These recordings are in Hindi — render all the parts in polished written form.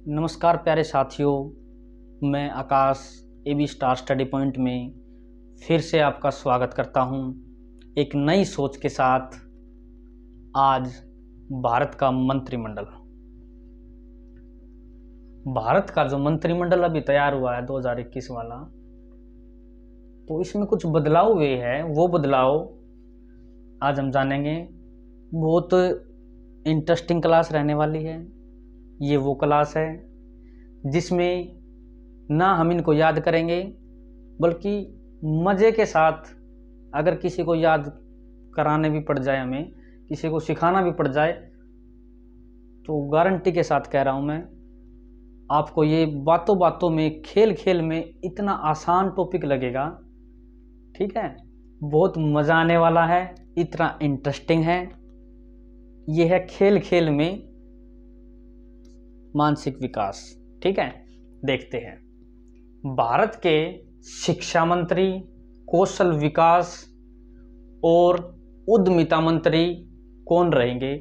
नमस्कार प्यारे साथियों, मैं आकाश एबी स्टार स्टडी पॉइंट में फिर से आपका स्वागत करता हूं एक नई सोच के साथ। आज भारत का मंत्रिमंडल, भारत का जो मंत्रिमंडल अभी तैयार हुआ है 2021 वाला, तो इसमें कुछ बदलाव हुए हैं। वो बदलाव आज हम जानेंगे। बहुत इंटरेस्टिंग क्लास रहने वाली है। ये वो क्लास है जिसमें ना हम इनको याद करेंगे, बल्कि मज़े के साथ अगर किसी को याद कराने भी पड़ जाए, हमें किसी को सिखाना भी पड़ जाए, तो गारंटी के साथ कह रहा हूँ मैं, आपको ये बातों बातों में, खेल खेल में इतना आसान टॉपिक लगेगा। ठीक है, बहुत मज़ा आने वाला है, इतना इंटरेस्टिंग है। ये है खेल खेल में मानसिक विकास। ठीक है, देखते हैं। भारत के शिक्षा मंत्री, कौशल विकास और उद्यमिता मंत्री कौन रहेंगे?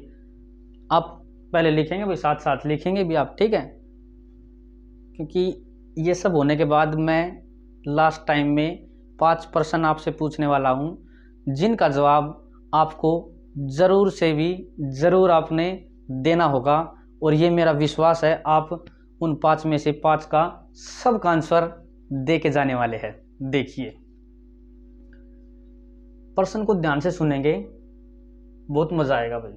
आप पहले लिखेंगे भाई, साथ साथ लिखेंगे भी आप, ठीक है? क्योंकि ये सब होने के बाद मैं लास्ट टाइम में 5 प्रश्न आपसे पूछने वाला हूँ, जिनका जवाब आपको ज़रूर से भी ज़रूर आपने देना होगा। और ये मेरा विश्वास है, आप उन 5 में से 5 का सबका आंसर दे के जाने वाले हैं। देखिए, प्रश्न को ध्यान से सुनेंगे, बहुत मजा आएगा भाई।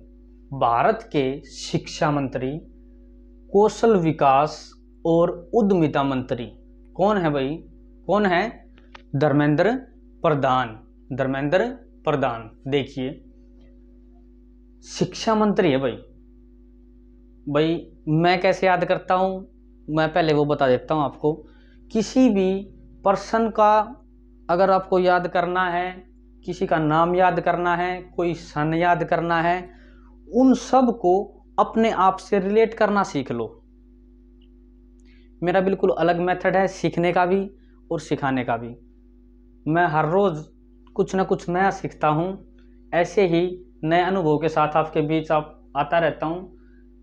भारत के शिक्षा मंत्री, कौशल विकास और उद्यमिता मंत्री कौन है भाई? कौन है? धर्मेंद्र प्रधान। धर्मेंद्र प्रधान। देखिए, शिक्षा मंत्री है भाई। मैं कैसे याद करता हूँ, मैं पहले वो बता देता हूँ आपको। किसी भी पर्सन का अगर आपको याद करना है, किसी का नाम याद करना है, कोई सन याद करना है, उन सब को अपने आप से रिलेट करना सीख लो। मेरा बिल्कुल अलग मेथड है सीखने का भी और सिखाने का भी। मैं हर रोज़ कुछ ना कुछ नया सीखता हूँ। ऐसे ही नए अनुभव के साथ आपके बीच आता रहता हूँ।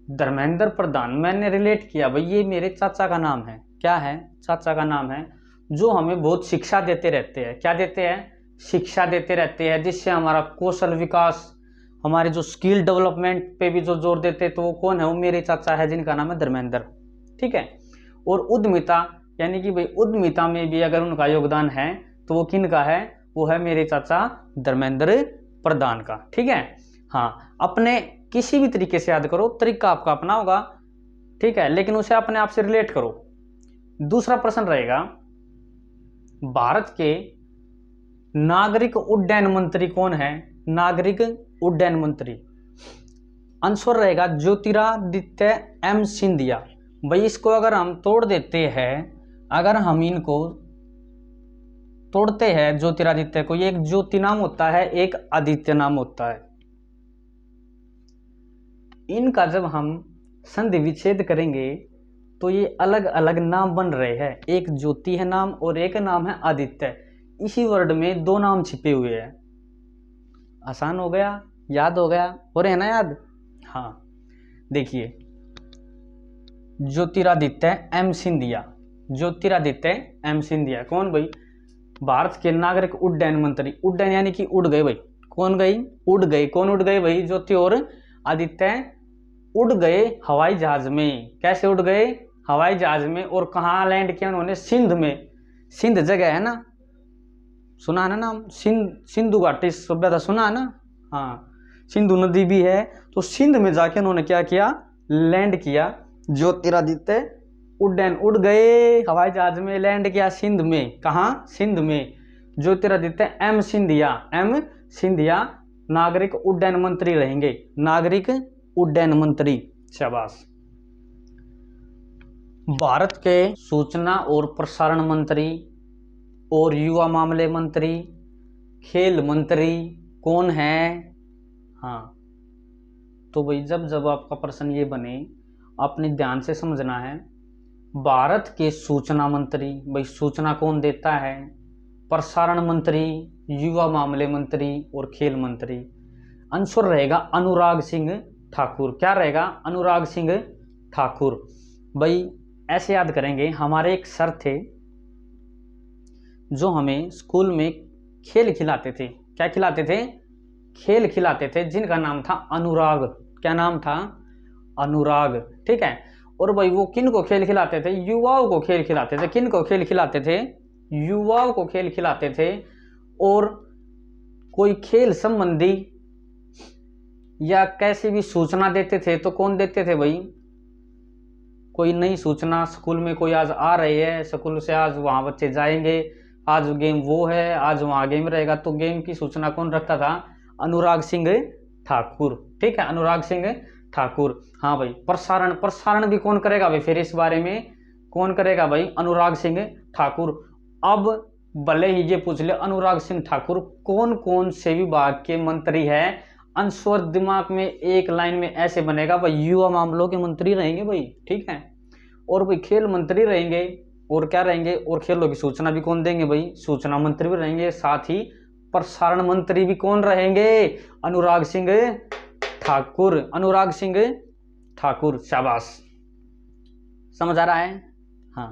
धर्मेंद्र प्रधान मैंने रिलेट किया भाई, ये मेरे चाचा का नाम है। क्या है? चाचा का नाम है, जो हमें बहुत शिक्षा देते रहते हैं। क्या देते हैं? शिक्षा देते रहते हैं, जिससे हमारा कौशल विकास, हमारे जो स्किल डेवलपमेंट पे भी जो जोर देते हैं, तो वो कौन है? वो मेरे चाचा है, जिनका नाम है धर्मेंद्र। ठीक है। और उद्यमिता, यानी कि भाई उद्यमिता में भी अगर उनका योगदान है, तो वो किन का है? वो है मेरे चाचा धर्मेंद्र प्रधान का। ठीक है। हाँ, अपने किसी भी तरीके से याद करो, तरीका आपका अपना होगा, ठीक है, लेकिन उसे अपने आप से रिलेट करो। दूसरा प्रश्न रहेगा, भारत के नागरिक उड्डयन मंत्री कौन है? नागरिक उड्डयन मंत्री आंसर रहेगा ज्योतिरादित्य एम सिंधिया। भाई, इसको अगर हम तोड़ देते हैं, अगर हम इनको तोड़ते हैं ज्योतिरादित्य को, ये एक ज्योति नाम होता है, एक आदित्य नाम होता है। इनका जब हम संधि विच्छेद करेंगे तो ये अलग अलग नाम बन रहे हैं। एक ज्योति है नाम और एक नाम है आदित्य। इसी वर्ड में 2 नाम छिपे हुए हैं। आसान हो गया, याद हो गया, हो रहे हैं ना याद? हाँ, देखिए, ज्योतिरादित्य एम सिंधिया। ज्योतिरादित्य एम सिंधिया कौन भाई? भारत के नागरिक उड्डयन मंत्री। उड्डयन यानी कि उड़ गए भाई। कौन गई? उड़ गई। कौन उड़ गए भाई? ज्योति और आदित्य उड़ गए हवाई जहाज में। कैसे उड़ गए? हवाई जहाज में। और कहाँ लैंड किया उन्होंने? सिंध में। सिंध जगह है ना, सुना है ना नाम? सिंधु घाटी सभ्यता सुना है ना? हाँ, सिंधु नदी भी है। तो सिंध में जाके उन्होंने क्या किया? लैंड किया। ज्योतिरादित्य उड्डयन उड़ गए हवाई जहाज में, लैंड किया सिंध में। कहाँ? सिंध में। ज्योतिरादित्य एम सिंधिया। एम सिंधिया नागरिक उड्डयन मंत्री रहेंगे। नागरिक उड्डयन मंत्री। शाबाश। भारत के सूचना और प्रसारण मंत्री और युवा मामले मंत्री, खेल मंत्री कौन है? हाँ, तो भाई जब जब आपका प्रश्न ये बने, आपने ध्यान से समझना है। भारत के सूचना मंत्री, भाई सूचना कौन देता है? प्रसारण मंत्री, युवा मामले मंत्री और खेल मंत्री। आंसर रहेगा अनुराग सिंह ठाकुर। क्या रहेगा? अनुराग सिंह ठाकुर। भाई ऐसे याद करेंगे, हमारे एक सर थे जो हमें स्कूल में खेल खिलाते थे। क्या खिलाते थे? खेल खिलाते थे, जिनका नाम था अनुराग। क्या नाम था? अनुराग। ठीक है। और भाई वो किन को खेल खिलाते थे? युवाओं को खेल खिलाते थे। किन को खेल खिलाते थे? युवाओं को खेल खिलाते थे। और कोई खेल संबंधी या कैसी भी सूचना देते थे तो कौन देते थे भाई? कोई नई सूचना, स्कूल में कोई आज आ रही है, स्कूल से आज वहां बच्चे जाएंगे, आज गेम वो है, आज वहां गेम रहेगा, तो गेम की सूचना कौन रखता था? अनुराग सिंह ठाकुर। ठीक है, अनुराग सिंह ठाकुर। हाँ भाई, प्रसारण, प्रसारण भी कौन करेगा भाई? फिर इस बारे में कौन करेगा भाई? अनुराग सिंह ठाकुर। अब भले ही ये पूछ ले, अनुराग सिंह ठाकुर कौन कौन से विभाग के मंत्री है? अंशवर दिमाग में एक लाइन में ऐसे बनेगा भाई, युवा मामलों के मंत्री रहेंगे भाई। ठीक है। और भाई खेल मंत्री रहेंगे, और क्या रहेंगे? और खेलों की सूचना भी कौन देंगे भाई? सूचना मंत्री भी रहेंगे। साथ ही प्रसारण मंत्री भी कौन रहेंगे? अनुराग सिंह ठाकुर। अनुराग सिंह ठाकुर। शाबाश, समझ आ रहा है? हाँ।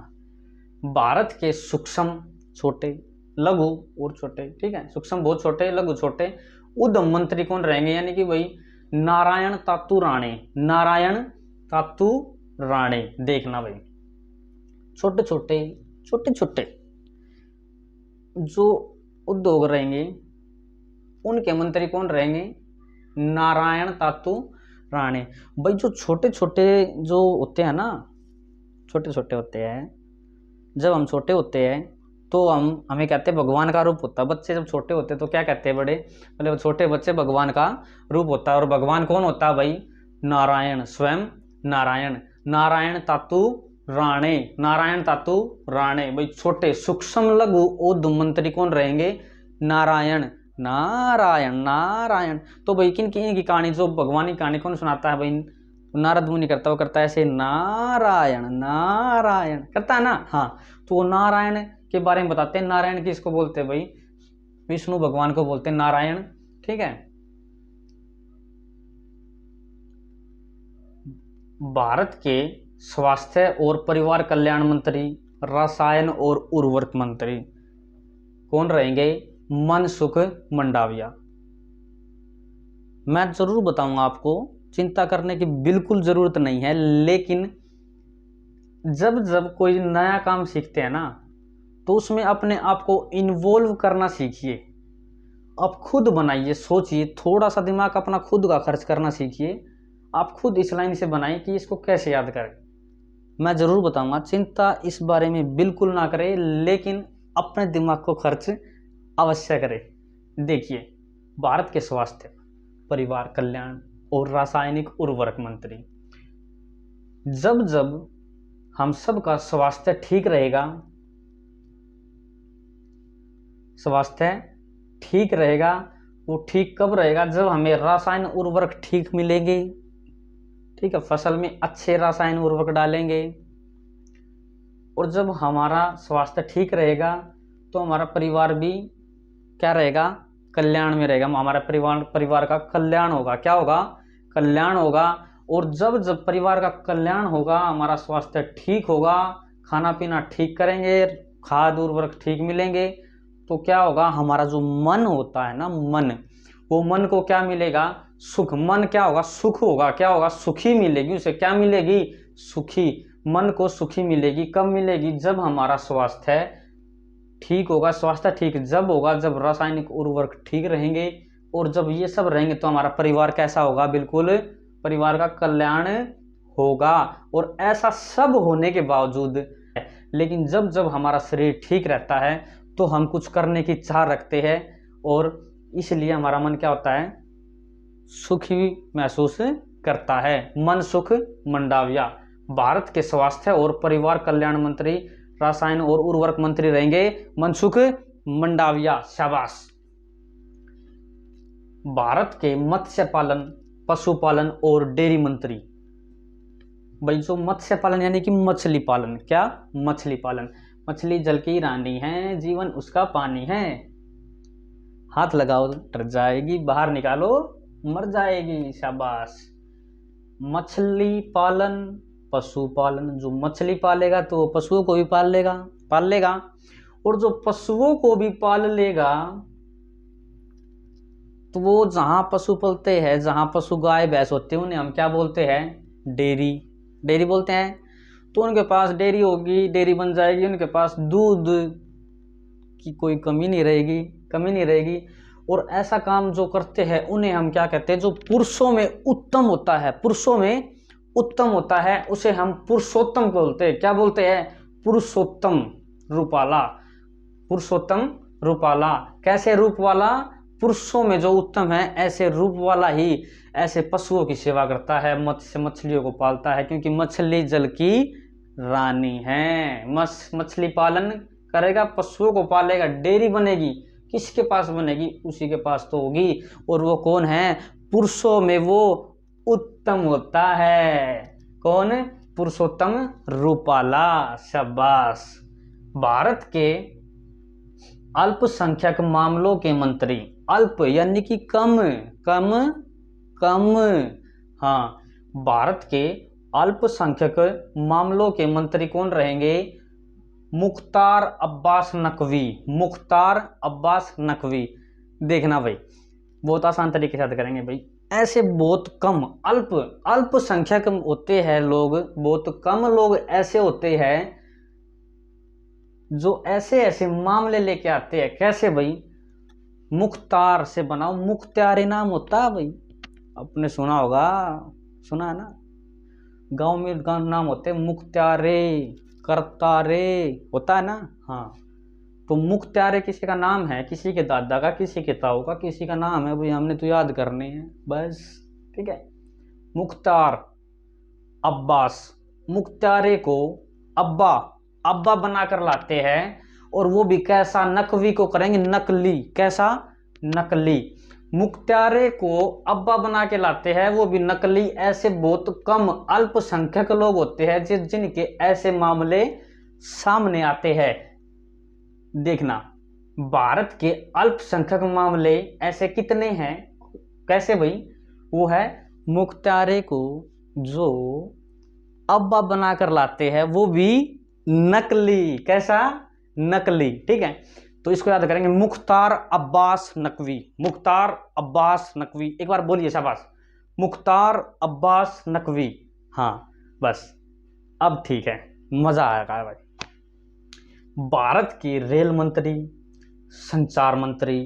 भारत के सूक्ष्म, छोटे, लघु और छोटे, ठीक है, सूक्ष्म बहुत छोटे, लघु छोटे उद्यम मंत्री कौन रहेंगे? यानी कि भाई नारायण तातू राणे। नारायण तातू राणे। देखना भाई, छोटे छोटे छोटे छोटे जो उद्योग रहेंगे उनके मंत्री कौन रहेंगे? नारायण तातू राणे। भाई जो छोटे छोटे जो होते हैं ना, छोटे छोटे होते हैं, जब हम छोटे होते हैं तो हमें कहते हैं भगवान का रूप होता है। बच्चे जब छोटे होते हैं तो क्या कहते हैं? बड़े मतलब छोटे बच्चे भगवान का रूप होता है। और भगवान कौन होता है भाई? नारायण, स्वयं नारायण। नारायण तातू राणे। नारायण तातू राणे। भाई छोटे सूक्ष्म लघु उद्यम मंत्री कौन रहेंगे? नारायण। नारायण नारायण। तो भाई किन की कहानी, जो भगवान की कहानी कौन सुनाता है भाई? नारद मुनि करता, वो करता है ऐसे, नारायण नारायण करता है ना। हाँ, तो वो नारायण के बारे में बताते हैं। नारायण किसको बोलते हैं भाई? विष्णु भगवान को बोलते हैं नारायण। ठीक है। भारत के स्वास्थ्य और परिवार कल्याण मंत्री, रसायन और उर्वरक मंत्री कौन रहेंगे? मनसुख मंडाविया। मैं जरूर बताऊंगा आपको, चिंता करने की बिल्कुल जरूरत नहीं है। लेकिन जब जब कोई नया काम सीखते हैं ना, तो उसमें अपने आप को इन्वॉल्व करना सीखिए। आप खुद बनाइए, सोचिए, थोड़ा सा दिमाग अपना खुद का खर्च करना सीखिए। आप खुद इस लाइन से बनाइए कि इसको कैसे याद करें। मैं जरूर बताऊंगा, चिंता इस बारे में बिल्कुल ना करें, लेकिन अपने दिमाग को खर्च अवश्य करें। देखिए, भारत के स्वास्थ्य, परिवार कल्याण और रासायनिक उर्वरक मंत्री, जब जब हम सबका स्वास्थ्य ठीक रहेगा, स्वास्थ्य ठीक रहेगा, वो ठीक कब रहेगा? जब हमें रासायन उर्वरक ठीक मिलेंगे। ठीक है, फसल में अच्छे रासायन उर्वरक डालेंगे। और जब हमारा स्वास्थ्य ठीक रहेगा तो हमारा परिवार भी क्या रहेगा? कल्याण में रहेगा। हमारा परिवार का कल्याण होगा। क्या होगा? कल्याण होगा। और जब जब परिवार का कल्याण होगा, हमारा स्वास्थ्य ठीक होगा, खाना पीना ठीक करेंगे, खाद उर्वरक ठीक मिलेंगे, तो क्या होगा? हमारा जो मन होता है ना, मन, वो मन को क्या मिलेगा? सुख। मन क्या होगा? सुख होगा। क्या होगा? सुखी मिलेगी उसे। क्या मिलेगी? सुखी। मन को सुखी मिलेगी। कब मिलेगी? जब हमारा स्वास्थ्य ठीक होगा। स्वास्थ्य ठीक जब होगा जब रासायनिक उर्वरक ठीक रहेंगे, और जब ये सब रहेंगे तो हमारा परिवार कैसा होगा? बिल्कुल परिवार का कल्याण होगा। और ऐसा सब होने के बावजूद, लेकिन जब जब हमारा शरीर ठीक रहता है तो हम कुछ करने की चाह रखते हैं, और इसलिए हमारा मन क्या होता है? सुखी महसूस करता है। मनसुख मंडाविया। भारत के स्वास्थ्य और परिवार कल्याण मंत्री, रसायन और उर्वरक मंत्री रहेंगे मनसुख मंडाविया। शाबाश। भारत के मत्स्य पालन, पशुपालन और डेयरी मंत्री, भाई जो मत्स्य पालन यानी कि मछली पालन, क्या? मछली पालन। मछली जल की रानी है, जीवन उसका पानी है, हाथ लगाओ डर जाएगी, बाहर निकालो मर जाएगी। शाबाश। मछली पालन, पशुपालन, जो मछली पालेगा तो वो पशुओं को भी पाल लेगा, और जो पशुओं को भी पाल लेगा तो वो जहाँ पशु पलते हैं, जहाँ पशु गाय भैंस होते हैं, उन्हें हम क्या बोलते हैं? डेयरी बोलते हैं। तो उनके पास डेयरी होगी, डेयरी बन जाएगी, उनके पास दूध की कोई कमी नहीं रहेगी। और ऐसा काम जो करते हैं उन्हें हम क्या कहते हैं? जो पुरुषों में उत्तम होता है उसे हम पुरुषोत्तम बोलते हैं। क्या बोलते हैं? पुरुषोत्तम रूपाला। कैसे रूप वाला? पुरुषों में जो उत्तम है ऐसे रूप वाला ही ऐसे पशुओं की सेवा करता है, मछलियों को पालता है, क्योंकि मछली जल की रानी है। मछली पालन करेगा, पशुओं को पालेगा, डेयरी बनेगी, किसके पास बनेगी? उसी के पास तो होगी। और वो कौन है? पुरुषों में वो उत्तम होता है। कौन? पुरुषोत्तम रूपाला। शाबाश। भारत के अल्पसंख्यक मामलों के मंत्री, अल्प यानी कि कम। हाँ, भारत के अल्पसंख्यक मामलों के मंत्री कौन रहेंगे? मुख्तार अब्बास नकवी। देखना भाई, बहुत आसान तरीके से याद करेंगे भाई। ऐसे बहुत कम अल्पसंख्यक होते हैं लोग, बहुत कम लोग ऐसे होते हैं जो ऐसे मामले लेके आते हैं। कैसे भाई? मुख्तार से बनाओ, मुख्तार नाम होता है भाई, आपने सुना होगा, सुना है ना? गांव में नाम होते हैं मुख्तारे, करतारे, होता है ना? हाँ, तो मुख्तारे किसी का नाम है, किसी के दादा का, किसी के ताऊ का, किसी का नाम है भाई, हमने तो याद करने हैं बस। ठीक है, मुख्तार अब्बास, मुख्तारे को अब्बा बनाकर लाते हैं, और वो भी कैसा? नकवी को करेंगे नकली। कैसा? नकली। मुख्तारे को अब्बा बना के लाते हैं, वो भी नकली। ऐसे बहुत कम अल्पसंख्यक लोग होते हैं जिनके ऐसे मामले सामने आते हैं। देखना, भारत के अल्पसंख्यक मामले ऐसे कितने हैं? कैसे भाई? वो है मुख्तारे को जो अब्बा बनाकर लाते हैं, वो भी नकली। कैसा? नकली। ठीक है, तो इसको याद करेंगे, मुख्तार अब्बास नकवी। एक बार बोलिए, शाबाश, मुख्तार अब्बास नकवी। हाँ बस, अब ठीक है, मजा आएगा भाई। भारत के रेल मंत्री, संचार मंत्री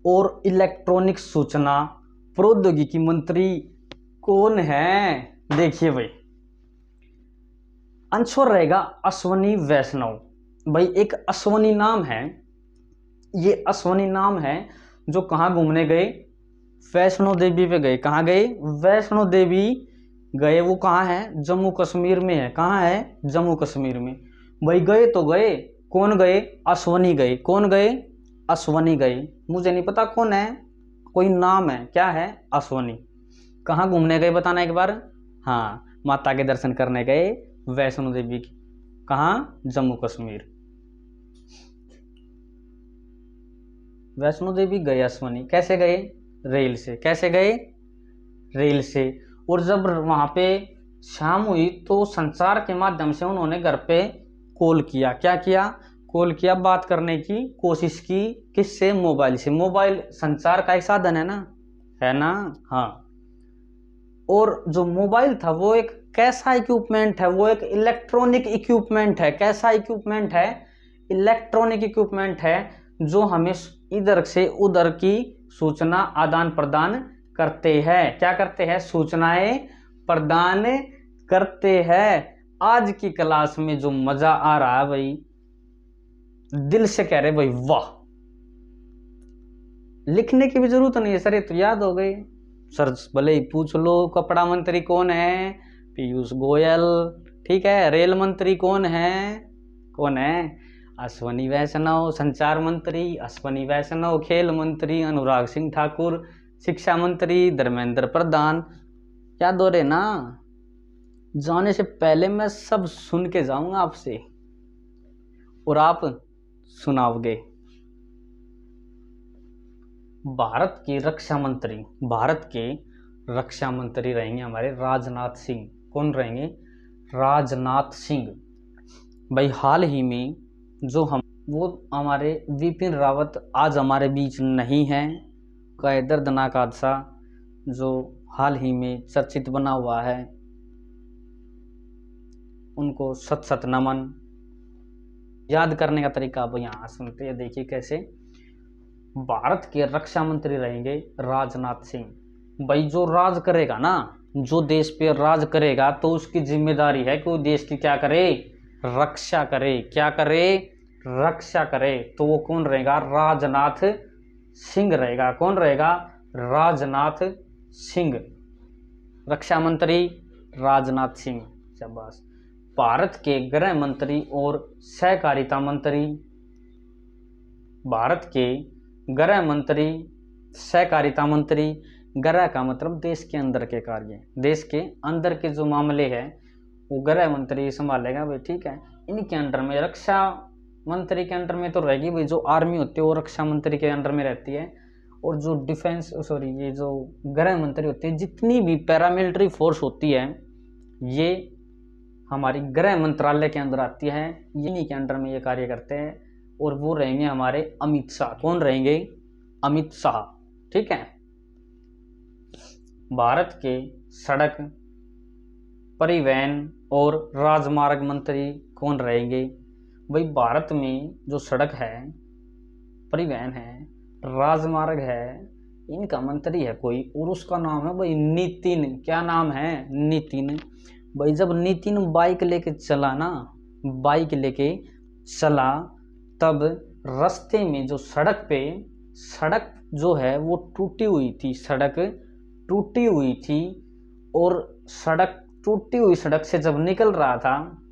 और इलेक्ट्रॉनिक सूचना प्रौद्योगिकी मंत्री कौन है? देखिए भाई, आंसर रहेगा अश्वनी वैष्णव। भाई एक अश्वनी नाम है, ये अश्वनी नाम है जो कहाँ घूमने गए? वैष्णो देवी पे गए। कहाँ गए? वैष्णो देवी गए। वो कहाँ है? जम्मू कश्मीर में है। कहाँ है? जम्मू कश्मीर में। भाई गए तो गए, कौन गए? अश्वनी गए। कौन गए? अश्वनी गए। मुझे नहीं पता कौन है, कोई नाम है, क्या है? अश्वनी। कहाँ घूमने गए बताना एक बार? हाँ, माता के दर्शन करने गए वैष्णो देवी की। कहाँ? जम्मू कश्मीर। वैष्णो देवी गए अश्वनी। कैसे गए? रेल से। कैसे गए? रेल से। और जब वहाँ पे शाम हुई तो संचार के माध्यम से उन्होंने घर पे कॉल किया। क्या किया? कॉल किया, बात करने की कोशिश की। किससे? मोबाइल से। मोबाइल संचार का एक साधन है ना? हाँ। और जो मोबाइल था वो एक कैसा इक्विपमेंट है? वो एक इलेक्ट्रॉनिक इक्विपमेंट है। कैसा इक्विपमेंट है? इलेक्ट्रॉनिक इक्विपमेंट है जो हमें इधर से उधर की सूचना आदान प्रदान करते हैं। क्या करते हैं? सूचनाएं प्रदान करते हैं। आज की क्लास में जो मजा आ रहा है भाई, दिल से कह रहे भाई वाह। लिखने की भी जरूरत नहीं है सर, ये तो याद हो गई। सर भले ही पूछ लो कपड़ा मंत्री कौन है? पीयूष गोयल। ठीक है, रेल मंत्री कौन है? अश्वनी वैष्णव। संचार मंत्री अश्वनी वैष्णव। खेल मंत्री अनुराग सिंह ठाकुर। शिक्षा मंत्री धर्मेंद्र प्रधान। याद हो रहे ना? जाने से पहले मैं सब सुन के जाऊंगा आपसे और आप सुनाओगे। भारत के रक्षा मंत्री रहेंगे हमारे राजनाथ सिंह। कौन रहेंगे? राजनाथ सिंह। भाई हाल ही में जो वो हमारे विपिन रावत आज हमारे बीच नहीं हैं, का दर्दनाक हादसा जो हाल ही में चर्चित बना हुआ है, उनको सत सत नमन। याद करने का तरीका अब यहाँ सुनते हैं, देखिए कैसे। भारत के रक्षा मंत्री रहेंगे राजनाथ सिंह। भाई जो राज करेगा ना, जो देश पे राज करेगा तो उसकी जिम्मेदारी है कि वो देश की क्या करे, रक्षा करे। क्या करे, रक्षा करे। तो वो कौन रहेगा, राजनाथ सिंह रहेगा। कौन रहेगा, राजनाथ सिंह, रक्षा मंत्री राजनाथ सिंह। शाबाश। भारत के गृह मंत्री और सहकारिता मंत्री, भारत के गृह मंत्री, सहकारिता मंत्री, गृह का मतलब देश के अंदर के कार्य, देश के अंदर के जो मामले हैं वो गृह मंत्री संभालेगा। भाई ठीक है, इनके अंडर में, रक्षा मंत्री के अंडर में तो रहेगी भाई, जो आर्मी होती है वो रक्षा मंत्री के अंडर में रहती है, और जो डिफेंस ये जो गृह मंत्री होती है, जितनी भी पैरामिलिट्री फोर्स होती है ये हमारी गृह मंत्रालय के अंदर आती है, इन्हीं के अंडर में ये कार्य करते हैं। और वो रहेंगे हमारे अमित शाह। कौन रहेंगे, अमित शाह। ठीक है। भारत के सड़क परिवहन और राजमार्ग मंत्री कौन रहेंगे। भाई भारत में जो सड़क है, परिवहन है, राजमार्ग है, इनका मंत्री है कोई, और उसका नाम है भाई नितिन। क्या नाम है, नितिन। भाई जब नितिन बाइक लेके चला ना, बाइक लेके चला, तब रास्ते में जो सड़क जो है वो टूटी हुई थी, सड़क टूटी हुई थी। और सड़क टूटी हुई सड़क से जब निकल रहा था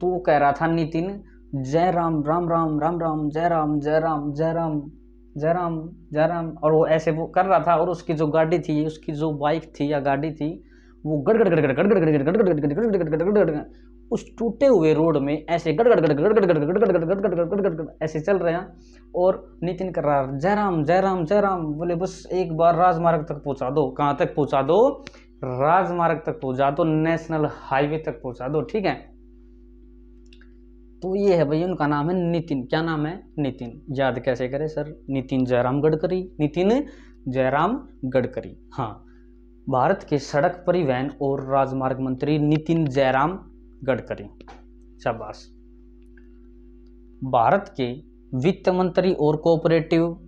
तो वो कह रहा था नितिन, जय राम राम राम राम राम, जय राम जय राम जय राम जय राम जय राम। और वो ऐसे वो कर रहा था, और उसकी जो गाड़ी थी, उसकी जो बाइक थी या गाड़ी थी, वो गड़गड़ गड़गड़ गड़गड़ गड़गड़ गड़गड़ गड़गड़ गड़गड़ उस टूटे हुए रोड में ऐसे गड़गड़ गड़गड़ गड़गड़ गड़गड़ गड़गड़ ऐसे चल रहे हैं। और नितिन कर रहा जय राम जय राम जय राम। बोले बस एक बार राजमार्ग तक पहुंचा दो। कहाँ तक पहुंचा दो, राजमार्ग तक पहुंचा दो, नेशनल हाईवे तक पहुंचा दो। ठीक है। तो ये है भाई, उनका नाम है नितिन। क्या नाम है, नितिन। याद कैसे करें सर, नितिन जयराम गडकरी, नितिन जयराम गडकरी। हाँ, भारत के सड़क परिवहन और राजमार्ग मंत्री नितिन जयराम गडकरी। शाबाश। भारत के वित्त मंत्री और कोऑपरेटिव,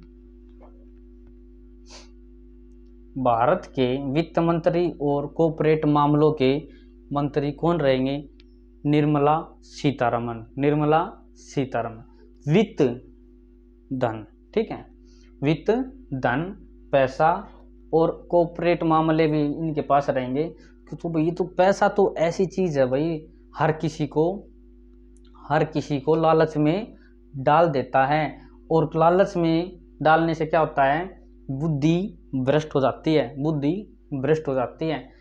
भारत के वित्त मंत्री और कोऑपरेट मामलों के मंत्री कौन रहेंगे, निर्मला सीतारमण। निर्मला सीतारमण। वित्त धन, ठीक है, वित्त धन, पैसा और कोऑपरेट मामले भी इनके पास रहेंगे। तो भाई तो पैसा तो ऐसी चीज है भाई, हर किसी को लालच में डाल देता है, और लालच में डालने से क्या होता है, बुद्धि भ्रष्ट हो जाती है, बुद्धि भ्रष्ट हो जाती है।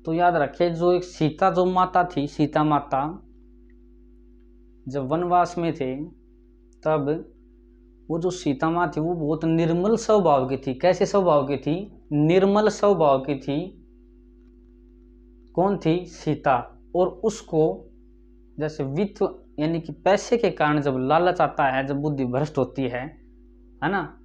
तो याद रखिए, जो एक सीता जो माता थी, सीता माता जब वनवास में थे, तब वो जो सीता माँ थी वो बहुत निर्मल स्वभाव की थी। कैसे स्वभाव की थी, निर्मल स्वभाव की थी। कौन थी, सीता। और उसको जैसे वित्त यानी कि पैसे के कारण जब लालच आता है, जब बुद्धि भ्रष्ट होती है ना,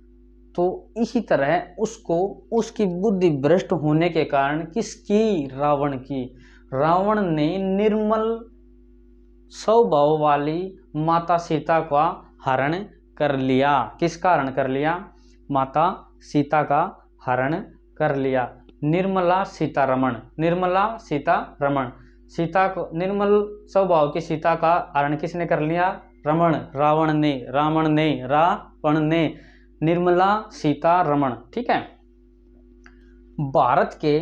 तो इसी तरह उसको, उसकी बुद्धि भ्रष्ट होने के कारण, किसकी, रावण की, रावण ने निर्मल स्वभाव वाली माता सीता का हरण कर लिया। किसका हरण कर लिया, माता सीता का हरण कर लिया। निर्मला सीतारमण, निर्मला सीतारमण। सीता को, निर्मल स्वभाव की सीता का हरण किसने कर लिया, रमण, रावण ने, रावण ने, निर्मला सीतारमण। ठीक है। भारत के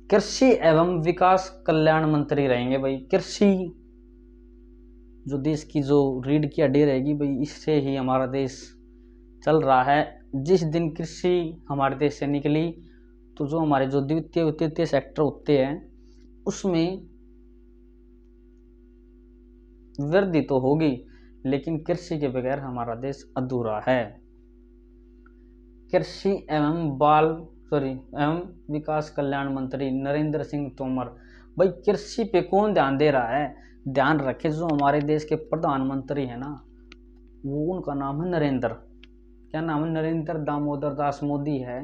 कृषि एवं विकास कल्याण मंत्री रहेंगे भाई। कृषि, जो देश की जो रीढ़ की हड्डी रहेगी भाई, इससे ही हमारा देश चल रहा है। जिस दिन कृषि हमारे देश से निकली, तो जो हमारे जो द्वितीय तृतीय सेक्टर होते हैं उसमें वृद्धि तो होगी, लेकिन कृषि के बगैर हमारा देश अधूरा है। कृषि एवं विकास कल्याण मंत्री नरेंद्र सिंह तोमर। भाई कृषि पे कौन ध्यान दे रहा है? ध्यान रखे जो हमारे देश के प्रधानमंत्री है ना, वो उनका नाम है नरेंद्र, क्या नाम है, नरेंद्र दामोदर दास मोदी है।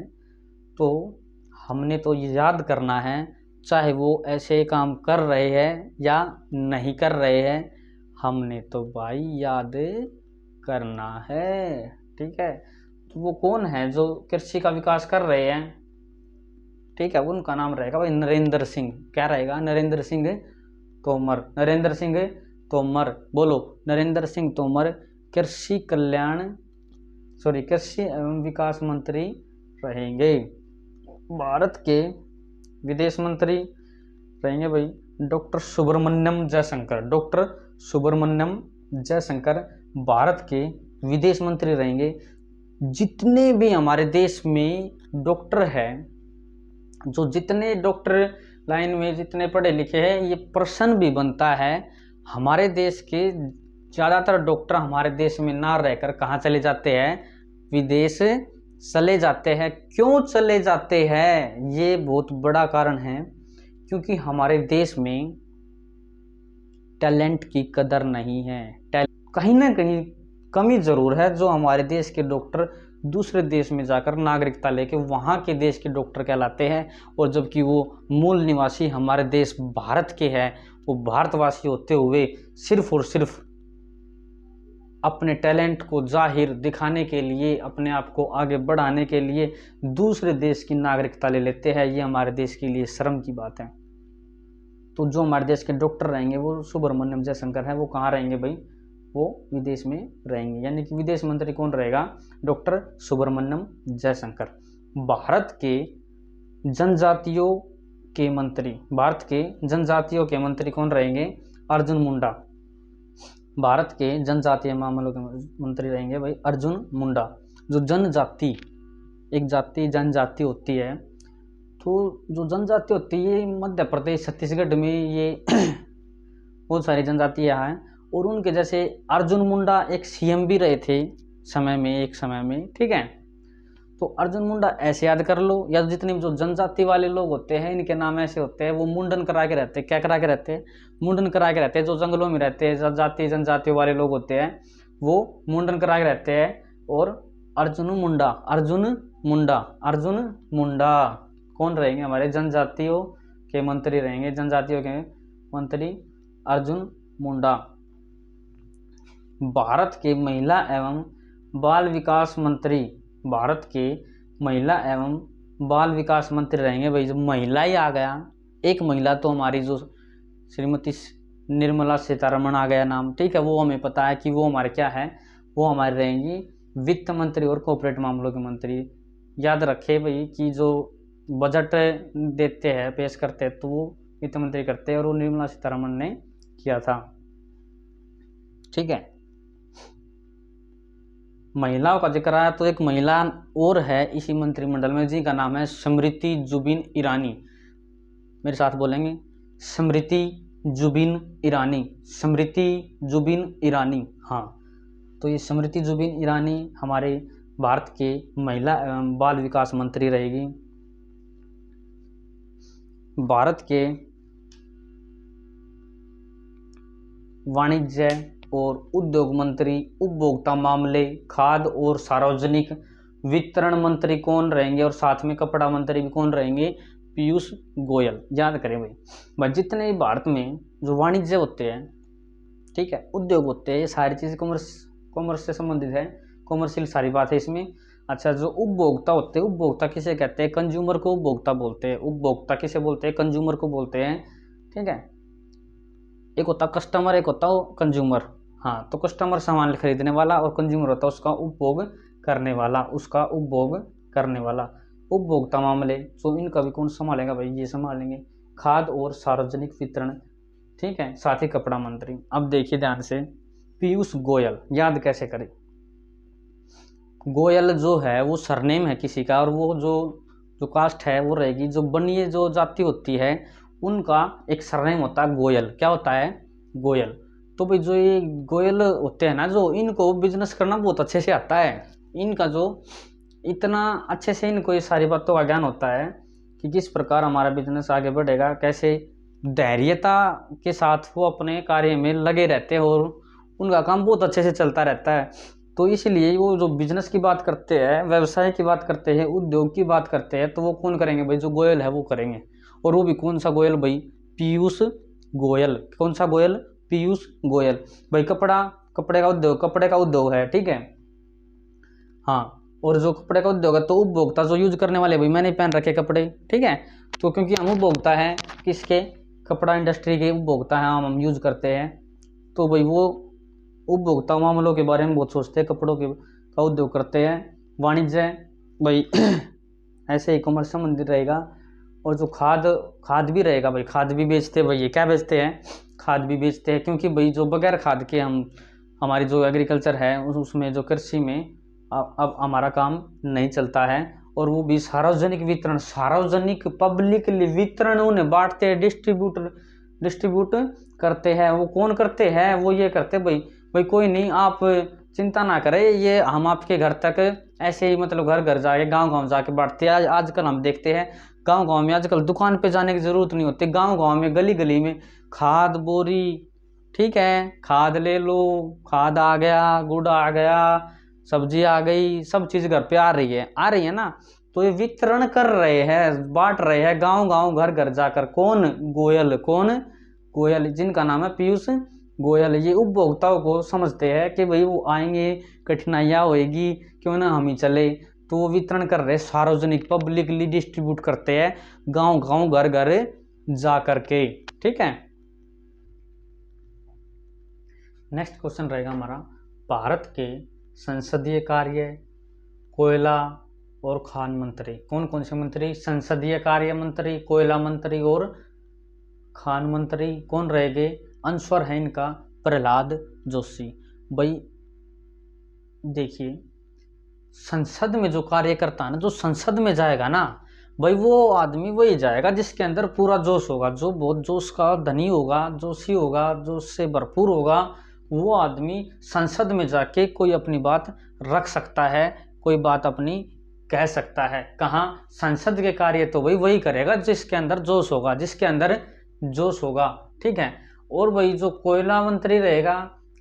तो हमने तो ये याद करना है, चाहे वो ऐसे काम कर रहे हैं या नहीं कर रहे हैं, हमने तो भाई याद करना है, ठीक है। तो वो कौन है जो कृषि का विकास कर रहे हैं, ठीक है, उनका नाम रहेगा भाई नरेंद्र सिंह। क्या रहेगा? नरेंद्र सिंह तोमर। नरेंद्र सिंह तोमर, बोलो, नरेंद्र सिंह तोमर कृषि एवं विकास मंत्री रहेंगे। भारत के विदेश मंत्री रहेंगे भाई डॉक्टर सुब्रमण्यम जयशंकर। डॉक्टर सुब्रमण्यम जयशंकर भारत के विदेश मंत्री रहेंगे। जितने भी हमारे देश में डॉक्टर हैं, जो जितने डॉक्टर लाइन में जितने पढ़े लिखे हैं, ये प्रश्न भी बनता है हमारे देश के ज़्यादातर डॉक्टर हमारे देश में ना रहकर कहाँ चले जाते हैं? विदेश चले जाते हैं। क्यों चले जाते हैं? ये बहुत बड़ा कारण है, क्योंकि हमारे देश में टैलेंट की कदर नहीं है। कहीं ना कहीं कमी ज़रूर है, जो हमारे देश के डॉक्टर दूसरे देश में जाकर नागरिकता लेके वहाँ के देश के डॉक्टर कहलाते हैं, और जबकि वो मूल निवासी हमारे देश भारत के हैं, वो भारतवासी होते हुए सिर्फ और सिर्फ अपने टैलेंट को जाहिर दिखाने के लिए, अपने आप को आगे बढ़ाने के लिए दूसरे देश की नागरिकता ले लेते हैं। ये हमारे देश के लिए शर्म की बात है। तो जो हमारे देश के डॉक्टर रहेंगे वो सुब्रमण्यम जयशंकर है, वो कहाँ रहेंगे भाई? वो विदेश में रहेंगे। यानी कि विदेश मंत्री कौन रहेगा? डॉक्टर सुब्रमण्यम जयशंकर। भारत के जनजातियों के मंत्री कौन रहेंगे? अर्जुन मुंडा। भारत के जनजातीय मामलों के मंत्री रहेंगे भाई अर्जुन मुंडा। जो जनजाति, एक जाति जनजाति होती है, तो जो जनजाति होती है मध्य प्रदेश छत्तीसगढ़ में ये बहुत सारी जनजातियाँ हैं, और उनके जैसे अर्जुन मुंडा एक सीएम भी रहे थे एक समय में, ठीक है। तो अर्जुन मुंडा ऐसे याद कर लो, या जितने जो जनजाति वाले लोग होते हैं इनके नाम ऐसे होते हैं, वो मुंडन करा के रहते हैं। क्या करा के रहते हैं? मुंडन करा के रहते हैं। जो जंगलों में रहते हैं जनजाति वाले लोग होते हैं, वो मुंडन करा के रहते हैं। और अर्जुन मुंडा कौन रहेंगे? हमारे जनजातियों के मंत्री रहेंगे। जनजातियों के मंत्री अर्जुन मुंडा। भारत के महिला एवं बाल विकास मंत्री रहेंगे भाई। जब महिला ही आ गया, एक महिला तो हमारी जो श्रीमती निर्मला सीतारमण आ गया नाम, ठीक है, वो हमें पता है कि वो हमारे क्या है, वो हमारे रहेंगी वित्त मंत्री और कॉर्पोरेट मामलों के मंत्री। याद रखे भाई कि जो बजट देते हैं, पेश करते हैं, तो वो वित्त मंत्री करते हैं, और वो निर्मला सीतारमण ने किया था, ठीक है। महिलाओं का जिक्र आया तो एक महिला और है इसी मंत्रिमंडल में, जिनका नाम है स्मृति जुबिन ईरानी। मेरे साथ बोलेंगे, स्मृति जुबिन ईरानी। हाँ, तो ये स्मृति जुबिन ईरानी हमारे भारत के महिला एवं बाल विकास मंत्री रहेगी। भारत के वाणिज्य और उद्योग मंत्री, उपभोक्ता मामले, खाद्य और सार्वजनिक वितरण मंत्री कौन रहेंगे? और साथ में कपड़ा मंत्री भी कौन रहेंगे? पीयूष गोयल। याद करें भाई जितने भारत में जो वाणिज्य होते हैं, ठीक है, उद्योग होते हैं, ये सारी चीज़ें कॉमर्स से संबंधित है, कॉमर्शियल सारी बात है इसमें। अच्छा, जो उपभोक्ता होते हैं, उपभोक्ता किसे कहते हैं? कंज्यूमर को उपभोक्ता बोलते हैं। उपभोक्ता किसे बोलते हैं? कंज्यूमर को बोलते हैं, ठीक है। एक होता कस्टमर, एक होता कंज्यूमर। हाँ, तो कस्टमर सामान खरीदने वाला, और कंज्यूमर होता उसका उपभोग करने वाला। उपभोक्ता मामले, तो इनका भी कौन संभालेगा भाई? ये संभालेंगे। खाद्य और सार्वजनिक वितरण, ठीक है, साथ ही कपड़ा मंत्री। अब देखिए ध्यान से, पीयूष गोयल याद कैसे करें? गोयल जो है वो सरनेम है किसी का, और वो जो कास्ट है वो रहेगी, जो बनिए जो जाति होती है उनका एक सरनेम होता है गोयल। क्या होता है? गोयल। तो भाई जो ये गोयल होते हैं ना, जो इनको बिजनेस करना बहुत अच्छे से आता है। इनका जो इतना अच्छे से इनको ये सारी बातों का ज्ञान होता है कि किस प्रकार हमारा बिजनेस आगे बढ़ेगा, कैसे धैर्यता के साथ वो अपने कार्य में लगे रहते हैं और उनका काम बहुत अच्छे से चलता रहता है। तो इसलिए वो जो बिजनेस की बात करते हैं, व्यवसाय की बात करते हैं, उद्योग की बात करते हैं, तो वो कौन करेंगे भाई? जो गोयल है वो करेंगे। और वो भी कौन सा गोयल भाई? पीयूष गोयल। कौन सा गोयल? पीयूष गोयल। भाई कपड़े का उद्योग है, ठीक है। हाँ, और जो कपड़े का उद्योग है तो उपभोक्ता जो यूज करने वाले, भाई मैंने पहन रखे कपड़े, ठीक है। तो क्योंकि हम उपभोक्ता हैं, किसके? कपड़ा इंडस्ट्री के उपभोक्ता हैं, हम यूज करते हैं। तो भाई वो उपभोक्ता मामलों के बारे में बहुत सोचते हैं, कपड़ों के का उद्योग करते हैं। वाणिज्य भाई ऐसे ई कॉमर्स संबंधित रहेगा। और जो खाद भी रहेगा भाई, खाद भी बेचते हैं भाई। ये क्या बेचते हैं? खाद भी बेचते हैं, क्योंकि भाई जो बगैर खाद के हमारी जो एग्रीकल्चर है उसमें जो कृषि में अब हमारा काम नहीं चलता है। और वो भी सार्वजनिक पब्लिक वितरण उन्हें बांटते हैं, डिस्ट्रीब्यूट करते हैं। वो कौन करते हैं? वो ये करते भाई कोई नहीं, आप चिंता ना करें, ये हम आपके घर तक ऐसे ही मतलब घर घर जाके गांव जाके बांटते हैं। आजकल हम देखते हैं गांव में आजकल दुकान पे जाने की ज़रूरत नहीं होती, गांव में गली में खाद बोरी, ठीक है, खाद ले लो, खाद आ गया, गुड़ आ गया, सब्जी आ गई, सब चीज़ घर पे आ रही है ना। तो ये वितरण कर रहे हैं, बांट रहे हैं गांव घर घर जाकर। कौन? गोयल, जिनका नाम है पीयूष गोयल। ये उपभोक्ताओं को समझते हैं कि भाई वो आएंगे, कठिनाइयाँ होएगी, क्यों ना हम ही चले। तो वो वितरण कर रहे हैं, सार्वजनिक पब्लिकली डिस्ट्रीब्यूट करते हैं गांव घर घर जा करके, ठीक है। नेक्स्ट क्वेश्चन रहेगा हमारा, भारत के संसदीय कार्य, कोयला और खान मंत्री। कौन कौन से मंत्री? संसदीय कार्य मंत्री, कोयला मंत्री और खान मंत्री कौन रहेंगे? आंसर है इनका प्रहलाद जोशी। भाई देखिए, संसद में जो कार्यकर्ता है ना, जो संसद में जाएगा ना भाई, वो आदमी वही जाएगा जिसके अंदर पूरा जोश होगा, जो बहुत जोश का धनी होगा, जोशी होगा, जोश से भरपूर होगा। वो आदमी संसद में जाके कोई अपनी बात रख सकता है, कोई बात अपनी कह सकता है। कहाँ? संसद के कार्य तो भाई वही करेगा जिसके अंदर जोश होगा, ठीक है। और भाई जो कोयला मंत्री रहेगा,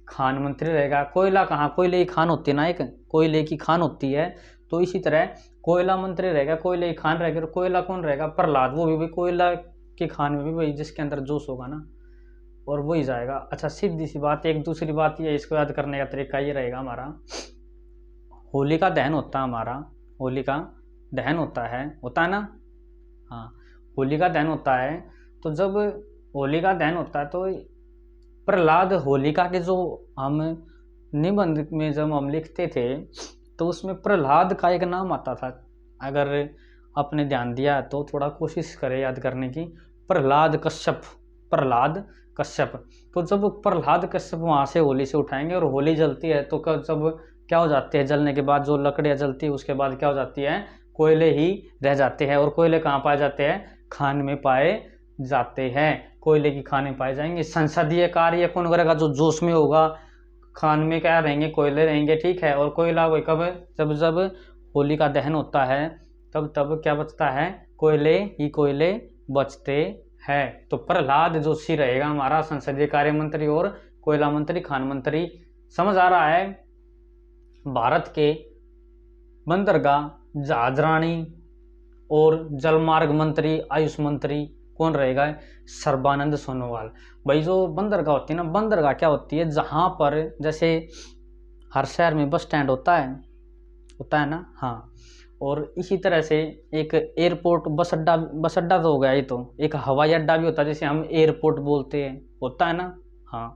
खान मंत्री रहेगा। कोयला कहाँ? कोयले की खान होती है ना, एक कोयले की खान होती है। तो इसी तरह कोयला मंत्री रहेगा, कोयले की खान रहेगा। कोयला कौन रहेगा? प्रहलाद। वो भी भाई कोयला की खान में भी भाई जिसके अंदर जोश होगा ना, और वही जाएगा। अच्छा, सीधी सी बात। एक दूसरी बात ये, इसको याद करने का तरीका ये रहेगा हमारा, होलिका दहन होता है हमारा, होलिका दहन होता है ना। हाँ, होलिका दहन होता है। तो जब होलिका दहन होता है तो प्रहलाद होलिका के जो हम निबंध में जब हम लिखते थे तो उसमें प्रहलाद का एक नाम आता था। अगर आपने ध्यान दिया तो थोड़ा कोशिश करें याद करने की। प्रहलाद कश्यप। तो जब प्रहलाद कश्यप वहाँ से होली से उठाएंगे और होली जलती है तो जब क्या हो जाती है, जलने के बाद जो लकड़ियाँ जलती है उसके बाद क्या हो जाती है? कोयले ही रह जाते हैं। और कोयले कहाँ पाए जाते हैं? खान में पाए जाते हैं। कोयले की खाने पाए जाएंगे। संसदीय कार्य कौन करेगा? जो जोश में होगा। खान में क्या रहेंगे? कोयले रहेंगे, ठीक है। और कोयला वही कब? जब होली का दहन होता है तब क्या बचता है? कोयले बचते हैं। तो प्रहलाद जोशी रहेगा हमारा संसदीय कार्य मंत्री और कोयला मंत्री, खान मंत्री। समझ आ रहा है? भारत के बंदरगाह, जहाजरानी और जलमार्ग मंत्री, आयुष मंत्री कौन रहेगा? सर्बानंद सोनोवाल। भाई जो बंदरगाह होती है ना, बंदरगाह क्या होती है? जहाँ पर जैसे हर शहर में बस स्टैंड होता है ना, हाँ। और इसी तरह से एक एयरपोर्ट, बस अड्डा तो हो गया, ये तो एक हवाई अड्डा भी होता है जिसे हम एयरपोर्ट बोलते हैं, होता है ना, हाँ।